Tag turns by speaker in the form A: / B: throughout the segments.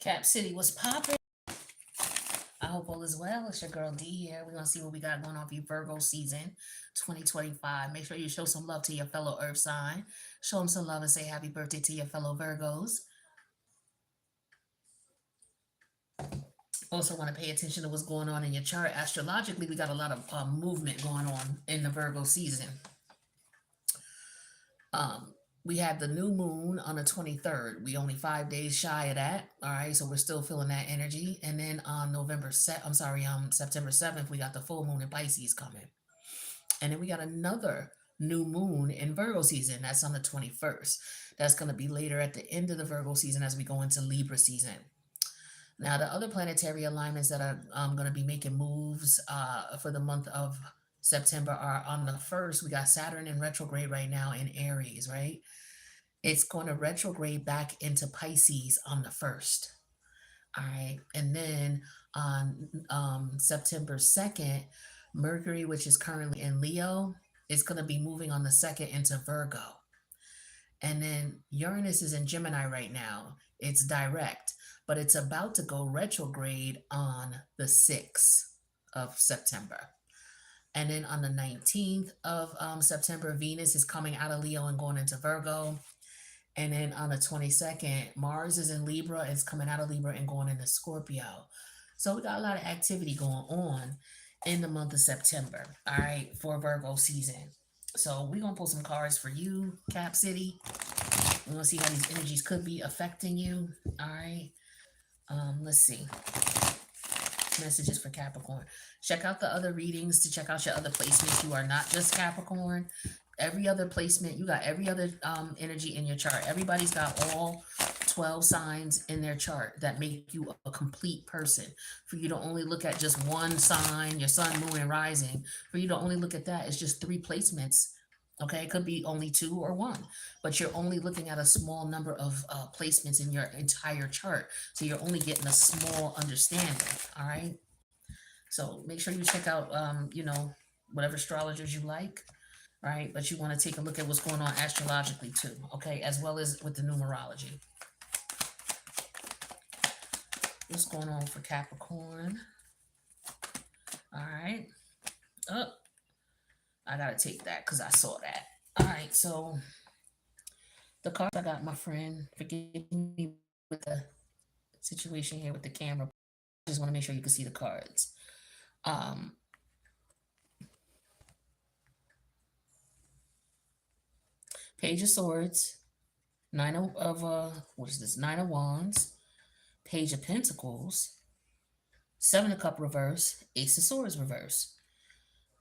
A: Cap City was popping. I hope all is well. It's your girl D here. We're gonna see what we got going on for you Virgo season 2025. Make sure you show some love to your fellow Earth sign. Show them some love and say happy birthday to your fellow Virgos. Also want to pay attention to what's going on in your chart. Astrologically, we got a lot of movement going on in the Virgo season. We have the new moon on the 23rd. We only 5 days shy of that. All right, so we're still feeling that energy. And then on September 7th, we got the full moon in Pisces coming. And then we got another new moon in Virgo season. That's on the 21st. That's going to be later at the end of the Virgo season as we go into Libra season. Now, the other planetary alignments that are going to be making moves for the month of September are on the 1st. We got Saturn in retrograde right now in Aries, right? It's going to retrograde back into Pisces on the 1st. All right. And then on September 2nd, Mercury, which is currently in Leo, is going to be moving on the 2nd into Virgo. And then Uranus is in Gemini right now. It's direct, but it's about to go retrograde on the 6th of September. And then on the 19th of September, Venus is coming out of Leo and going into Virgo. And then on the 22nd, Mars is in Libra. It's coming out of Libra and going into Scorpio. So we got a lot of activity going on in the month of September, all right, for Virgo season. So we're going to pull some cards for you, Cap City. We're going to see how these energies could be affecting you, all right? Let's see. Messages for Capricorn. Check out the other readings to check out your other placements. You are not just Capricorn. Every other placement, you got every other energy in your chart. Everybody's got all 12 signs in their chart that make you a complete person. For you to only look at just one sign, your sun, moon, and rising, for you to only look at that, it's just 3 placements. Okay, it could be only 2 or 1, but you're only looking at a small number of placements in your entire chart. So you're only getting a small understanding, all right? So make sure you check out, whatever astrologers you like, right? But you want to take a look at what's going on astrologically too, okay? As well as with the numerology. What's going on for Capricorn? All right. Oh, I got to take that because I saw that. All right, so the cards I got, my friend, forgive me with the situation here with the camera. I just want to make sure you can see the cards. Page of Swords, Nine of Nine of Wands, Page of Pentacles, 7 of Cup reverse, Ace of Swords reverse.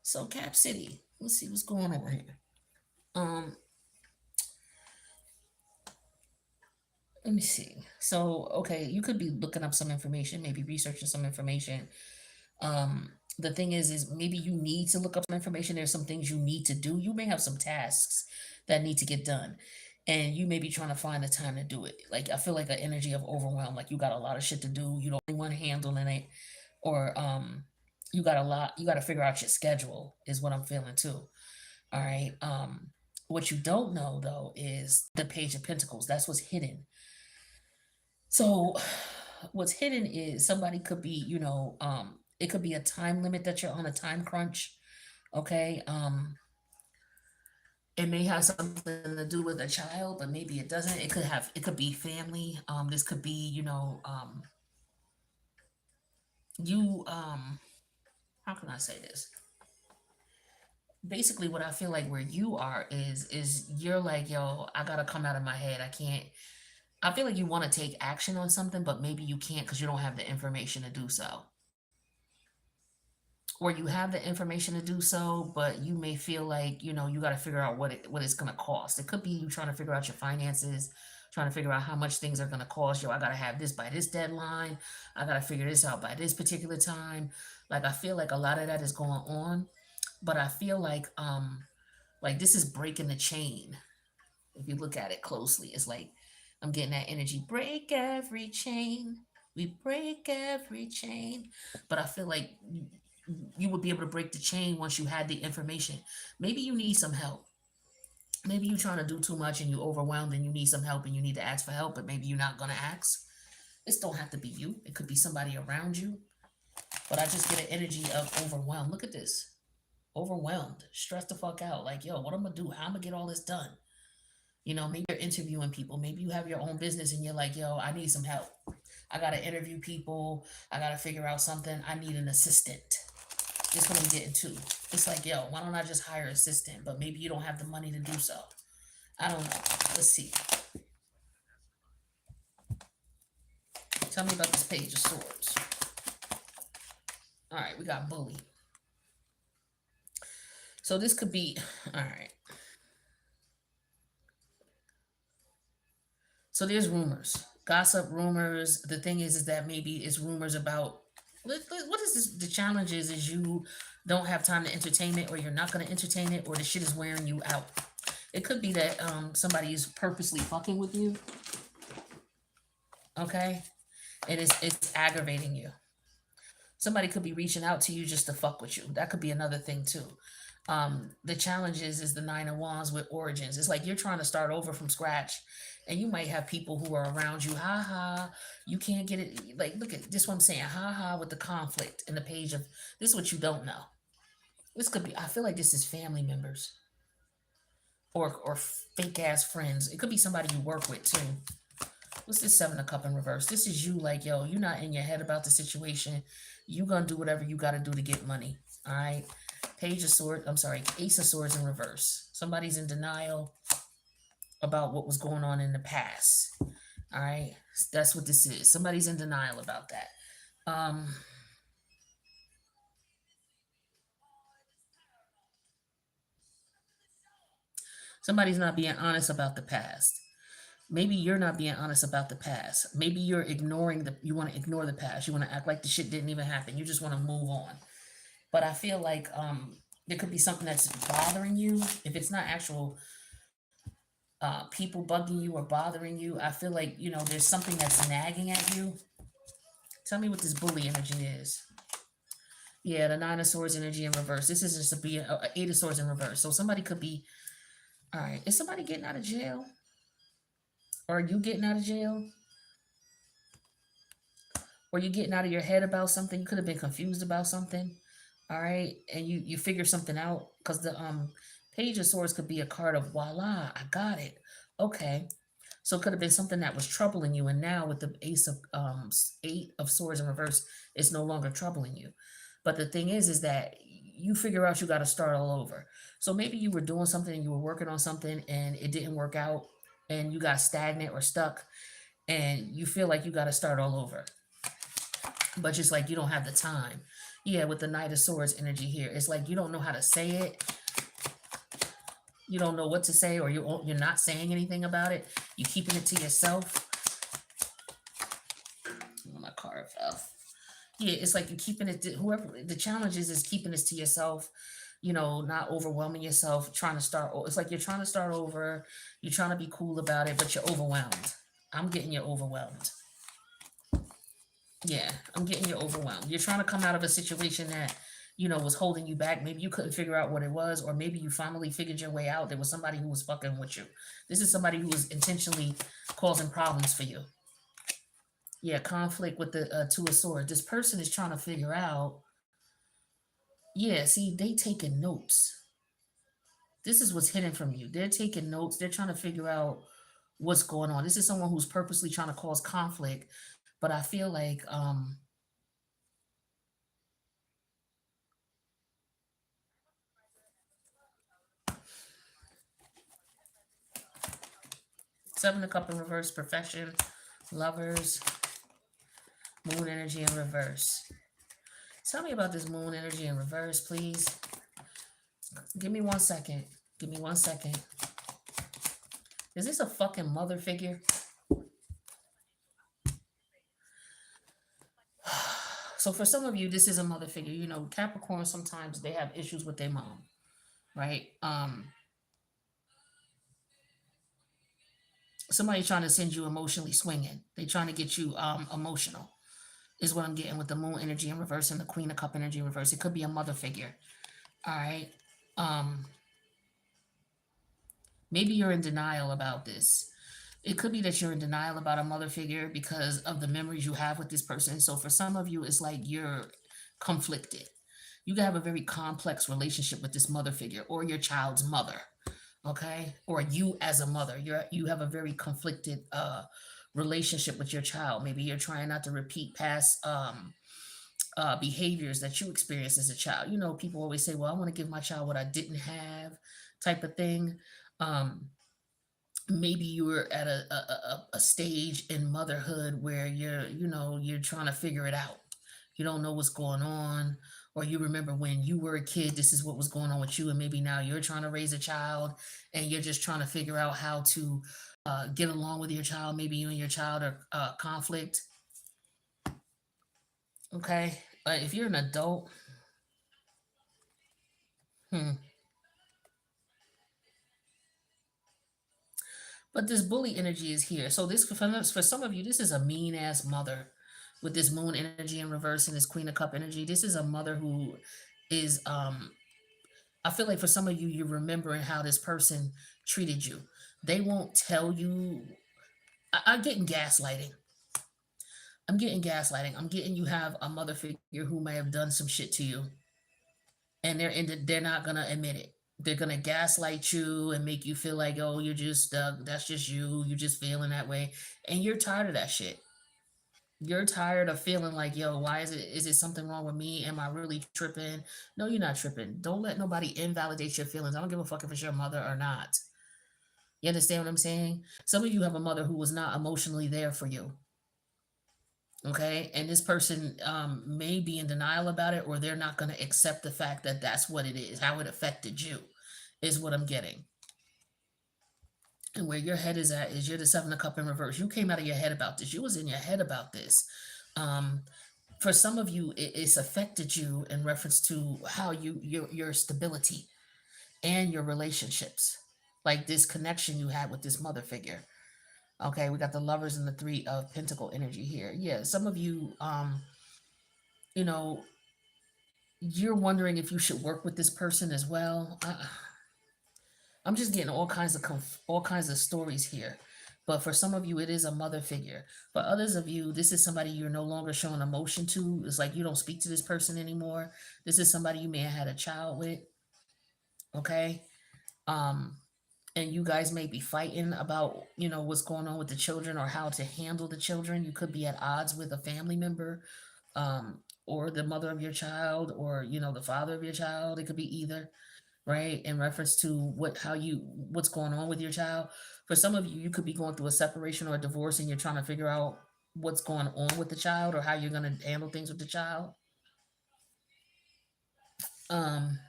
A: So Cap City, let's see what's going on here. Let me see. So, okay, you could be looking up some information, maybe researching some information. The thing is maybe you need to look up some information. There's some things you need to do. You may have some tasks that need to get done, and you may be trying to find the time to do it. Like, I feel like an energy of overwhelm, like you got a lot of shit to do. You don't want handling it, or you got to figure out your schedule is what I'm feeling too. All right. What you don't know though is the Page of Pentacles. That's what's hidden. So what's hidden is somebody could be, it could be a time limit that you're on, a time crunch. Okay. It may have something to do with a child, but maybe it doesn't. It could be family. This could be, how can I say this? Basically what I feel like where you are is you're like, yo, I gotta come out of my head. I feel like you want to take action on something, but maybe you can't because you don't have the information to do so. Or you have the information to do so, but you may feel like, you got to figure out what it's going to cost. It could be you trying to figure out your finances, trying to figure out how much things are going to cost. Yo, I got to have this by this deadline. I got to figure this out by this particular time. Like, I feel like a lot of that is going on, but I feel like this is breaking the chain. If you look at it closely, it's like, I'm getting that energy. Break every chain. We break every chain. But I feel like you would be able to break the chain once you had the information. Maybe you need some help. Maybe you're trying to do too much and you're overwhelmed and you need some help and you need to ask for help, but maybe you're not going to ask. This don't have to be you. It could be somebody around you. But I just get an energy of overwhelmed. Look at this. Overwhelmed. Stressed the fuck out. Like, yo, what I'm gonna do? How I'm gonna get all this done? You know, maybe you're interviewing people. Maybe you have your own business and you're like, yo, I need some help. I gotta interview people. I gotta figure out something. I need an assistant. This is what I'm getting to. It's like, yo, why don't I just hire an assistant? But maybe you don't have the money to do so. I don't know. Let's see. Tell me about this Page of Swords. All right, we got bully. So this could be, all right. So there's rumors, gossip, rumors. The thing is that maybe it's rumors about, what is this? The challenge is you don't have time to entertain it, or you're not going to entertain it, or the shit is wearing you out. It could be that somebody is purposely fucking with you, okay? And it's aggravating you. Somebody could be reaching out to you just to fuck with you. That could be another thing too. The challenge is the Nine of Wands with origins. It's like you're trying to start over from scratch, and you might have people who are around you. Ha ha, you can't get it. Like, look at this. What I'm saying. Ha ha, with the conflict in the Page of, this is what you don't know. This could be. I feel like this is family members or fake ass friends. It could be somebody you work with too. What's this Seven of Cup in reverse? This is you, like, yo, you're not in your head about the situation. You gonna do whatever you gotta do to get money. All right. Page of Swords, I'm sorry, Ace of Swords in reverse. Somebody's in denial about what was going on in the past. All right. That's what this is. Somebody's in denial about that. Somebody's not being honest about the past. Maybe you're not being honest about the past. Maybe you're ignoring you want to ignore the past. You want to act like the shit didn't even happen. You just want to move on. But I feel like there could be something that's bothering you. If it's not actual people bugging you or bothering you, I feel like, you know, there's something that's nagging at you. Tell me what this bully energy is. Yeah, the Nine of Swords energy in reverse. This is just a Eight of Swords in reverse. So somebody could be, all right, is somebody getting out of jail? Or are you getting out of jail? Or you getting out of your head about something? You could have been confused about something. All right. And you figure something out. Because the Page of Swords could be a card of voila, I got it. Okay. So it could have been something that was troubling you. And now with the Eight of Swords in reverse, it's no longer troubling you. But the thing is that you figure out you got to start all over. So maybe you were doing something and you were working on something and it didn't work out and you got stagnant or stuck and you feel like you got to start all over. But just like you don't have the time. Yeah, with the Knight of Swords energy here, it's like you don't know how to say it. You don't know what to say, or you're not saying anything about it. You're keeping it to yourself. Oh, my card fell. Yeah, it's like you're keeping it to whoever. The challenge is keeping this to yourself. You know, not overwhelming yourself. Trying to start. It's like you're trying to start over. You're trying to be cool about it, but you're overwhelmed. I'm getting you overwhelmed. Yeah, I'm getting you overwhelmed. You're trying to come out of a situation that, you know, was holding you back. Maybe you couldn't figure out what it was, or maybe you finally figured your way out. There was somebody who was fucking with you. This is somebody who was intentionally causing problems for you. Yeah, conflict with the Two of Swords. This person is trying to figure out. Yeah, see, they taking notes. This is what's hidden from you. They're taking notes. They're trying to figure out what's going on. This is someone who's purposely trying to cause conflict. But I feel like Seven of Cup in reverse, profession, lovers, moon energy in reverse. Tell me about this moon energy in reverse, please. Give me 1 second. Give me 1 second. Is this a fucking mother figure? So for some of you, this is a mother figure. You know, Capricorn, sometimes they have issues with their mom, right? Somebody trying to send you emotionally swinging. They trying to get you emotional is what I'm getting with the moon energy in reverse and the Queen of Cup energy in reverse. It could be a mother figure. All right. Maybe you're in denial about this. It could be that you're in denial about a mother figure because of the memories you have with this person. So for some of you, it's like you're conflicted. You can have a very complex relationship with this mother figure or your child's mother, okay? Or you as a mother, you have a very conflicted relationship with your child. Maybe you're trying not to repeat past behaviors that you experienced as a child. You know, people always say, "Well, I want to give my child what I didn't have," type of thing. Um, Maybe you were at a stage in motherhood where you're trying to figure it out. You don't know what's going on, or you remember when you were a kid, this is what was going on with you, and maybe now you're trying to raise a child, and you're just trying to figure out how to get along with your child. Maybe you and your child are conflict. Okay, if you're an adult, hmm, but this bully energy is here. So this for some of you, this is a mean ass mother with this moon energy in reverse and this queen of cup energy. This is a mother who is I feel like for some of you, you're remembering how this person treated you. They won't tell you. I'm getting gaslighting. I'm getting gaslighting. I'm getting you have a mother figure who may have done some shit to you, and they're not gonna admit it. They're gonna gaslight you and make you feel like, oh, you're just that's just you. You're just feeling that way, and you're tired of that shit. You're tired of feeling like, yo, why is it? Is it something wrong with me? Am I really tripping? No, you're not tripping. Don't let nobody invalidate your feelings. I don't give a fuck if it's your mother or not. You understand what I'm saying? Some of you have a mother who was not emotionally there for you. Okay. And this person may be in denial about it, or they're not going to accept the fact that that's what it is, how it affected you, is what I'm getting. And where your head is at is you're the seven of cup in reverse. You came out of your head about this. You was in your head about this. Um, for some of you, it's affected you in reference to how your stability and your relationships, like this connection you had with this mother figure. Okay, we got the lovers and the three of pentacle energy here. Yeah, some of you, you know, you're wondering if you should work with this person as well. I'm just getting all kinds of stories here. But for some of you, it is a mother figure. For others of you, this is somebody you're no longer showing emotion to. It's like you don't speak to this person anymore. This is somebody you may have had a child with. Okay. Um, and you guys may be fighting about, what's going on with the children or how to handle the children. You could be at odds with a family member, or the mother of your child, or the father of your child. It could be either, right? In reference to what's going on with your child. For some of you, you could be going through a separation or a divorce, and you're trying to figure out what's going on with the child or how you're going to handle things with the child. um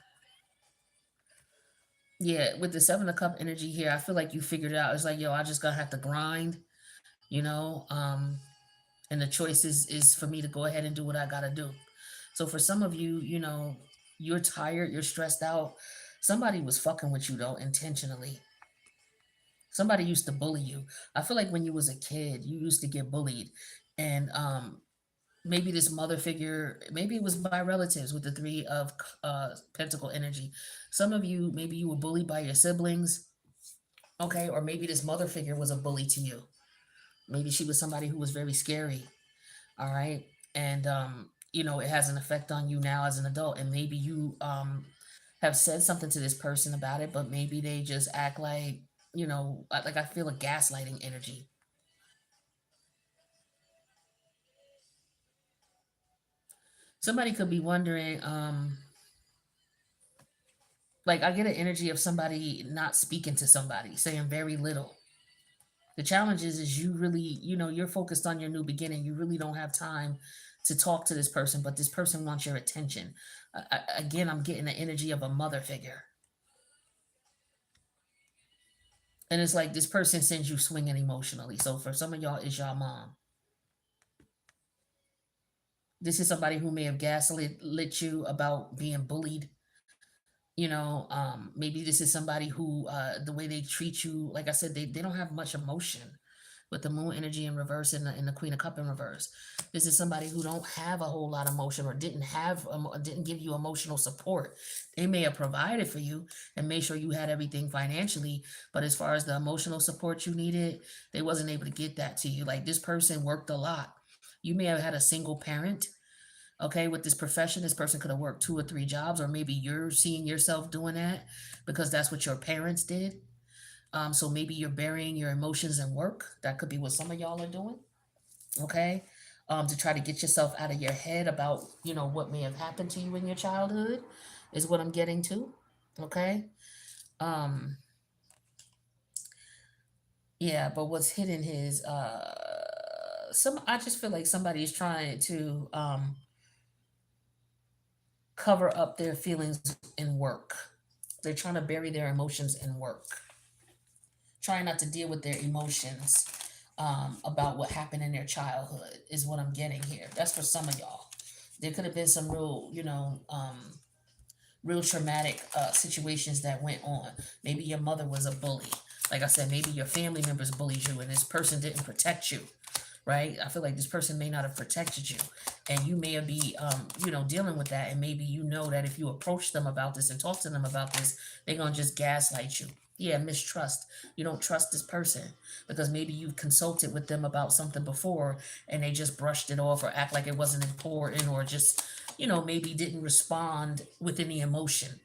A: yeah, with the seven of cup energy here, I feel like you figured it out. It's like, yo, I just gonna have to grind, you know um and the choice is for me to go ahead and do what I gotta do. So for some of you, you're tired, you're stressed out. Somebody was fucking with you though, intentionally. Somebody used to bully you. I feel like when you was a kid, you used to get bullied. And maybe this mother figure, maybe it was by relatives with the three of pentacle energy. Some of you, maybe you were bullied by your siblings. Okay, or maybe this mother figure was a bully to you. Maybe she was somebody who was very scary. All right. And it has an effect on you now as an adult. And maybe you have said something to this person about it, but maybe they just act like, like I feel a gaslighting energy. Somebody could be wondering, like I get an energy of somebody not speaking to somebody, saying very little. The challenge is you really, you're focused on your new beginning. You really don't have time to talk to this person, but this person wants your attention. Again, I'm getting the energy of a mother figure. And it's like this person sends you swinging emotionally. So for some of y'all, it's your mom. This is somebody who may have gaslit lit you about being bullied. Maybe this is somebody who, the way they treat you, like I said, they don't have much emotion. with the moon energy in reverse and the queen of cup in reverse. This is somebody who don't have a whole lot of emotion or didn't give you emotional support. They may have provided for you and made sure you had everything financially, but as far as the emotional support you needed, they wasn't able to get that to you. Like, this person worked a lot. You may have had a single parent. Okay, with this profession, this person could have worked 2 or 3 jobs, or maybe you're seeing yourself doing that because that's what your parents did. So maybe you're burying your emotions in work. That could be what some of y'all are doing. Okay, to try to get yourself out of your head about what may have happened to you in your childhood, is what I'm getting to. Okay, um, yeah, but what's hidden is some. I just feel like somebody is trying to cover up their feelings in work. They're trying to bury their emotions in work, trying not to deal with their emotions about what happened in their childhood, is what I'm getting here. That's for some of y'all. There could have been some real traumatic situations that went on. Maybe your mother was a bully. Like I said, maybe your family members bullied you and this person didn't protect you, right? I feel like this person may not have protected you, and you may be, dealing with that. And maybe that if you approach them about this and talk to them about this, they're gonna just gaslight you. Yeah, mistrust. You don't trust this person because maybe you've consulted with them about something before and they just brushed it off or act like it wasn't important, or just, maybe didn't respond with any emotion.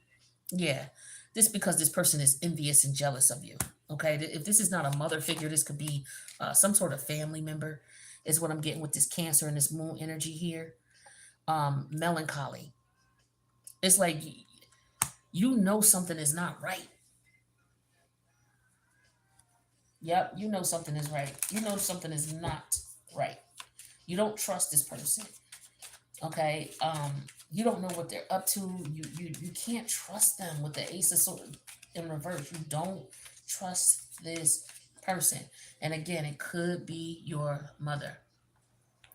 A: Yeah, this because this person is envious and jealous of you. Okay, if this is not a mother figure, this could be some sort of family member, is what I'm getting with this Cancer and this moon energy here. Melancholy. It's like something is not right. Yep, something is right. Something is not right. You don't trust this person. Okay, you don't know what they're up to. You can't trust them with the Ace of Swords in reverse. You don't trust this person. And again, it could be your mother,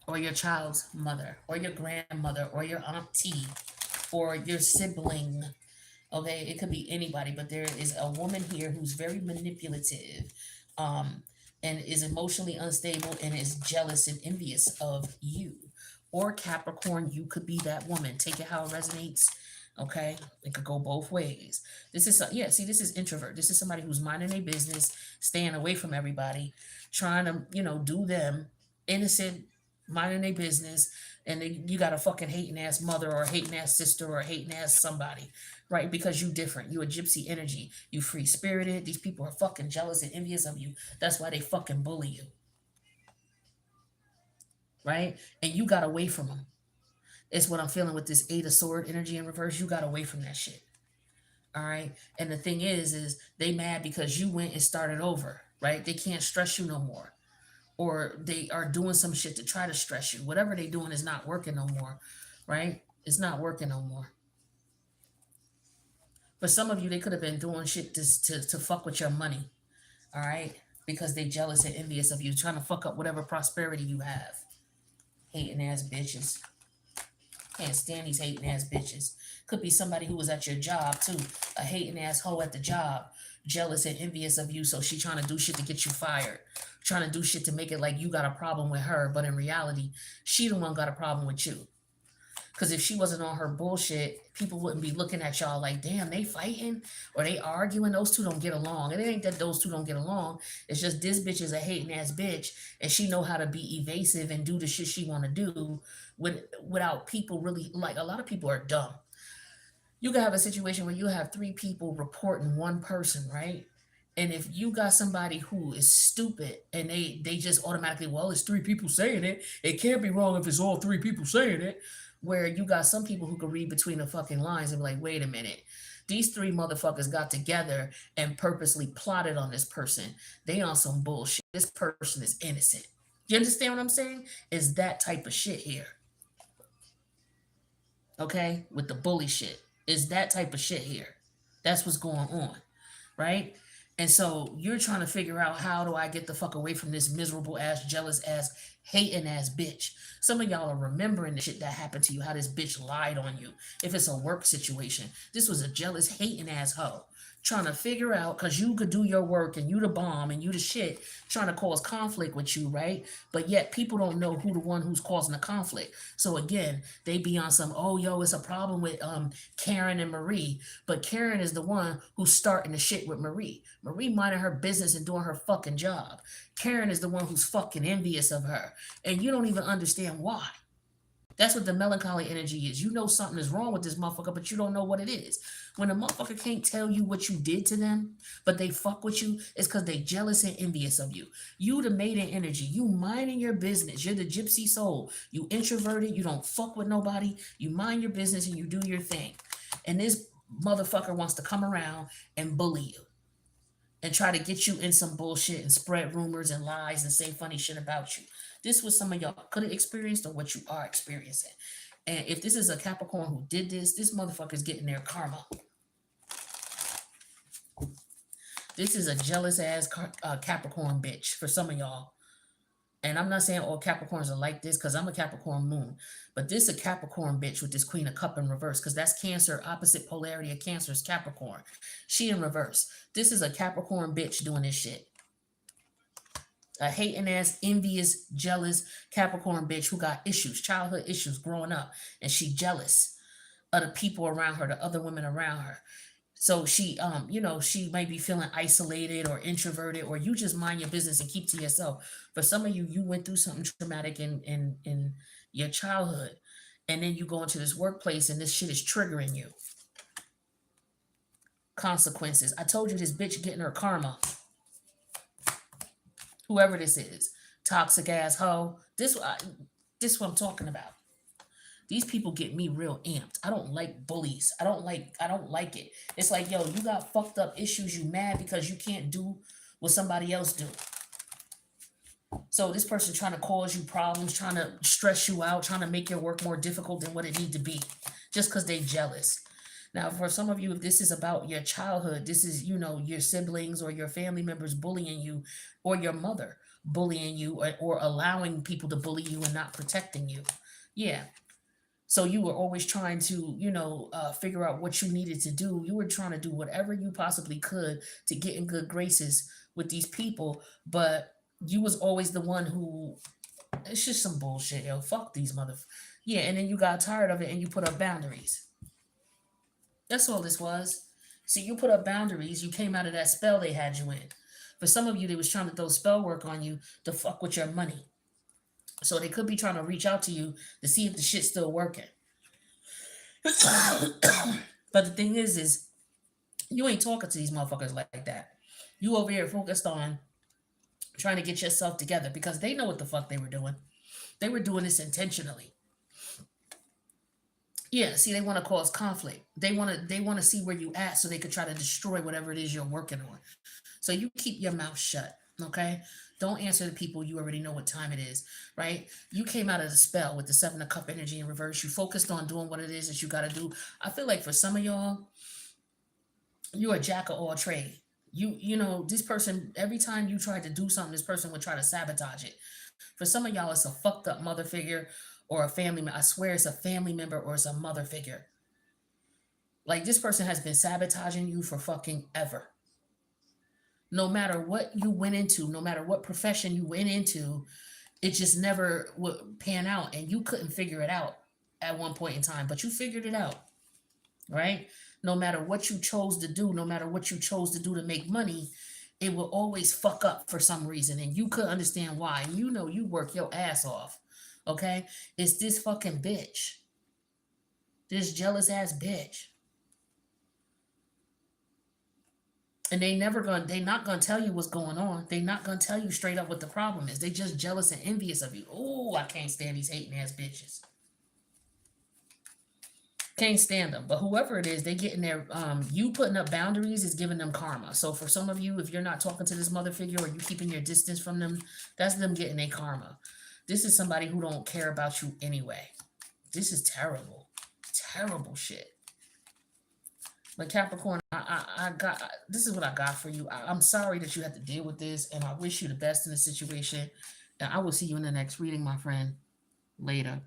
A: or your child's mother, or your grandmother, or your auntie, or your sibling. Okay, it could be anybody, but there is a woman here who's very manipulative, um, and is emotionally unstable and is jealous and envious of you. Or Capricorn, you could be that woman. Take it how it resonates. Okay, it could go both ways. This is this is introvert. This is somebody who's minding their business, staying away from everybody, trying to do them, innocent, minding their business, and you got a fucking hating ass mother or a hating ass sister or a hating ass somebody, right? Because you different. You a gypsy energy. You free spirited. These people are fucking jealous and envious of you. That's why they fucking bully you, right? And you got away from them. It's what I'm feeling with this Eight of Sword energy in reverse. You got away from that shit. All right. And the thing is they mad because you went and started over, right? They can't stress you no more. Or they are doing some shit to try to stress you. Whatever they doing is not working no more, right? It's not working no more. For some of you, they could have been doing shit to fuck with your money, all right? Because they jealous and envious of you, trying to fuck up whatever prosperity you have. Hating ass bitches. Can't stand these hating ass bitches. Could be somebody who was at your job too. A hating ass hoe at the job. Jealous and envious of you, so she trying to do shit to get you fired. Trying to do shit to make it like you got a problem with her, but in reality, she the one got a problem with you. Because if she wasn't on her bullshit, people wouldn't be looking at y'all like, damn, they fighting or they arguing. Those two don't get along. And it ain't that those two don't get along. It's just this bitch is a hating ass bitch, and she know how to be evasive and do the shit she want to do without people really, like, a lot of people are dumb. You can have a situation where you have 3 people reporting one person, right? And if you got somebody who is stupid and they just automatically, well, it's 3 people saying it. It can't be wrong if it's all 3 people saying it. Where you got some people who can read between the fucking lines and be like, wait a minute. These 3 motherfuckers got together and purposely plotted on this person. They on some bullshit. This person is innocent. You understand what I'm saying? Is that type of shit here. Okay? With the bully shit. Is that type of shit here. That's what's going on. Right? And so you're trying to figure out, how do I get the fuck away from this miserable ass, jealous ass, hating ass bitch? Some of y'all are remembering the shit that happened to you, how this bitch lied on you. If it's a work situation, this was a jealous, hating ass hoe. trying to figure out, because you could do your work and you the bomb and you the shit, trying to cause conflict with you, right? But yet people don't know who the one who's causing the conflict. So again, they be on some, oh yo, it's a problem with Karen and Marie. But Karen is the one who's starting the shit with Marie. Marie minding her business and doing her fucking job. Karen is the one who's fucking envious of her. And you don't even understand why. That's what the melancholy energy is. You know something is wrong with this motherfucker, but you don't know what it is. When a motherfucker can't tell you what you did to them, but they fuck with you, it's because they jealous and envious of you. You the maiden energy. You minding your business. You're the gypsy soul. You introverted. You don't fuck with nobody. You mind your business and you do your thing. And this motherfucker wants to come around and bully you and try to get you in some bullshit and spread rumors and lies and say funny shit about you. This was some of y'all could have experienced or what you are experiencing. And if this is a Capricorn who did this motherfucker's getting their karma. This is a jealous ass Capricorn bitch for some of y'all. And I'm not saying all Capricorns are like this because I'm a Capricorn moon. But this is a Capricorn bitch with this Queen of Cup in reverse because that's Cancer. Opposite polarity of Cancer is Capricorn. She in reverse. This is a Capricorn bitch doing this shit. A hating ass, envious, jealous Capricorn bitch who got issues, childhood issues growing up. And she jealous of the people around her, the other women around her. So she, she might be feeling isolated or introverted, or you just mind your business and keep to yourself. For some of you, you went through something traumatic in your childhood, and then you go into this workplace and this shit is triggering you. Consequences. I told you this bitch getting her karma. Whoever this is, toxic ass hoe. This is what I'm talking about. These people get me real amped. I don't like bullies. I don't like it. It's like, yo, you got fucked up issues. You mad because you can't do what somebody else do. So this person trying to cause you problems, trying to stress you out, trying to make your work more difficult than what it need to be, just because they jealous. Now, for some of you, if this is about your childhood, this is, your siblings or your family members bullying you, or your mother bullying you, or allowing people to bully you and not protecting you. Yeah. So you were always trying to, figure out what you needed to do. You were trying to do whatever you possibly could to get in good graces with these people, but you was always the one who, it's just some bullshit, yo. Fuck these Yeah, and then you got tired of it and you put up boundaries. That's all this was. See, you put up boundaries. You came out of that spell they had you in. For some of you, they was trying to throw spell work on you to fuck with your money. So they could be trying to reach out to you to see if the shit's still working. But the thing is you ain't talking to these motherfuckers like that. You over here focused on trying to get yourself together because they know what the fuck they were doing. They were doing this intentionally. Yeah, see, they want to cause conflict. They want to see where you at so they could try to destroy whatever it is you're working on. So you keep your mouth shut, okay? Don't answer the people. You already know what time it is, right? You came out of the spell with the Seven of Cup energy in reverse. You focused on doing what it is that you got to do. I feel like for some of y'all, you're a jack of all trade. This person, every time you tried to do something, this person would try to sabotage it. For some of y'all, it's a fucked up mother figure or a family member. I swear it's a family member or it's a mother figure. Like this person has been sabotaging you for fucking ever. No matter what you went into, no matter what profession you went into, it just never would pan out. And you couldn't figure it out at one point in time, but you figured it out, right? No matter what you chose to do, no matter what you chose to do to make money, it will always fuck up for some reason. And you couldn't understand why. And you work your ass off. Okay? It's this fucking bitch. This jealous ass bitch. And they not gonna tell you what's going on. They not gonna tell you straight up what the problem is. They just jealous and envious of you. Oh, I can't stand these hating ass bitches. Can't stand them. But whoever it is, they getting their you putting up boundaries is giving them karma. So for some of you, if you're not talking to this mother figure or you keeping your distance from them, that's them getting their karma. This is somebody who don't care about you anyway. This is terrible. Terrible shit. But Capricorn, I got this is what I got for you. I'm sorry that you had to deal with this, and I wish you the best in the situation. And I will see you in the next reading, my friend. Later.